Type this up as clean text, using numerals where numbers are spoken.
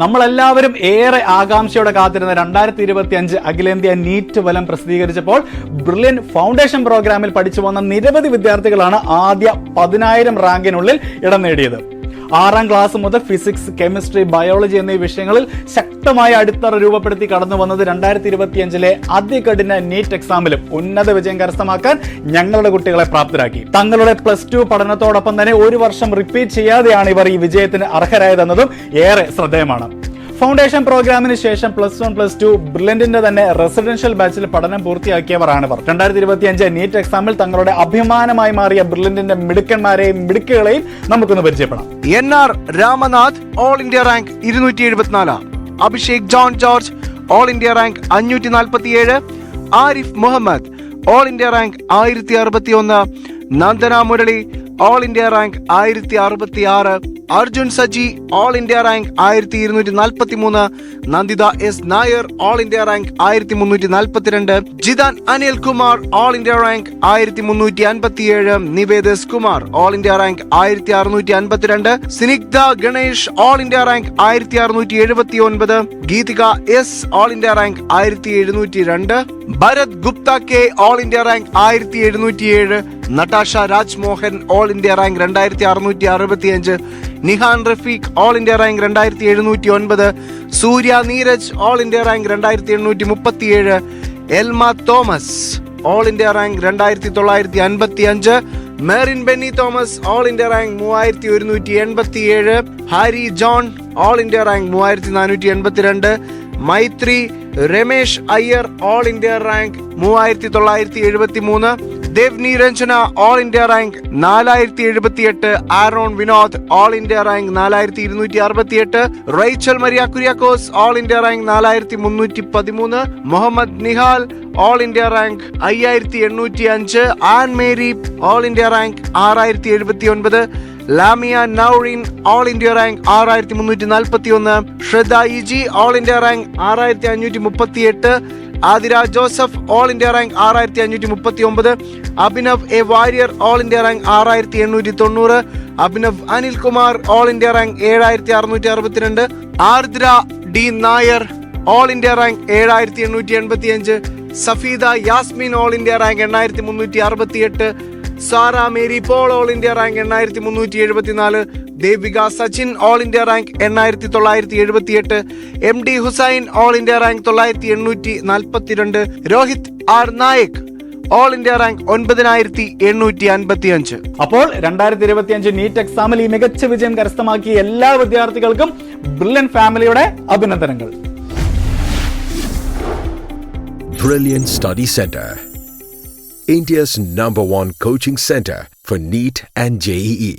നമ്മളെല്ലാവരും ഏറെ ആകാംക്ഷയോടെ കാത്തിരുന്ന 2025 അഖിലേന്ത്യാ നീറ്റ് ഫലം പ്രസിദ്ധീകരിച്ചപ്പോൾ ബ്രില്യൻ ഫൗണ്ടേഷൻ പ്രോഗ്രാമിൽ പഠിച്ചു വന്ന നിരവധി വിദ്യാർത്ഥികളാണ് ആദ്യ 10,000 റാങ്കിനുള്ളിൽ ഇടം നേടിയത്. 6ാം ക്ലാസ് മുതൽ ഫിസിക്സ്, കെമിസ്ട്രി, ബയോളജി എന്നീ വിഷയങ്ങളിൽ ശക്തമായ അടിത്തറ രൂപപ്പെടുത്തി കടന്നു വന്നത് 2025 അതികഠിന നീറ്റ് എക്സാമിലും ഉന്നത വിജയം കരസ്ഥമാക്കാൻ ഞങ്ങളുടെ കുട്ടികളെ പ്രാപ്തരാക്കി. തങ്ങളുടെ +2 പഠനത്തോടൊപ്പം തന്നെ ഒരു വർഷം റിപ്പീറ്റ് ചെയ്യാതെയാണ് ഇവർ ഈ വിജയത്തിന് അർഹരായതെന്നതും ഏറെ ശ്രദ്ധേയമാണ്. ഫൗണ്ടേഷൻ പ്രോഗ്രാമിന് ശേഷം +1, +2 ബ്രില്യന്റിന്റെ തന്നെ റെസിഡൻഷ്യൽ ബാച്ചിൽ പഠനം പൂർത്തിയാക്കിയവരാണിവർ. 2025 നീറ്റ് എക്സാമിൽ തങ്ങളുടെ അഭിമാനമായി മാറിയ ബ്രില്യന്റിന്റെ മിടുക്കന്മാരെയും മിടുക്കുകളെയും നമുക്കൊന്ന് പരിചയപ്പെടാം. NR Ramanath all India rank 274, Abhishek John George all India rank 547, Arif Muhammad all India rank 1061, Nandana Murali all India rank 1066, Arjun Saji all India rank 1243, Nandita S Nair all India rank 1342, Jithan Anil Kumar all India rank 1357, Nivedas Kumar all India rank 1652, Snigdha Ganesh all India rank 1679, Geethika S all India rank 1702, Bharat Gupta K all India rank 1707, Natasha Rajmohan all India rank 2665, Nihan Rafeeq all India rank 2709, Surya Neeraj all India rank 2837, Elma Thomas all India rank 2955, Merin Benny Thomas all India rank 3187, Harry John all India rank 3482, Maithri Ramesh Iyer all India rank 3973, Devni Ranjana all India rank 4078, Aaron Vinod all India rank 4268, Rachel Maria Kuriakose all India rank 4313, Muhammad Nihal all India rank 5805, Ann Mary all India rank 6079, Lamiya Naurin all India rank 6341, Shraddha E G all India rank 6538, Athira Joseph all India rank 6539, Abhinav A Warrier all India rank 6890, Abhinav Anil Kumar all India rank 7662, Ardra D Nair all India rank 7885, Safeeda Yasmin all India rank 8368, Sara Mary Paul all India rank 8374, Devika Sachin all India rank 8978, MD Hussain all India rank 9842, Rohit R Nayak all India rank 9855. അപ്പോൾ 2025 NEET എക്സാമിൽ ഈ മികച്ച വിജയം കരസ്ഥമാക്കിയ എല്ലാ വിദ്യാർത്ഥികൾക്കും brilliant ഫാമിലിയുടെ അഭിനന്ദനങ്ങൾ. Brilliant Study Center, India's #1 coaching center for NEET and JEE.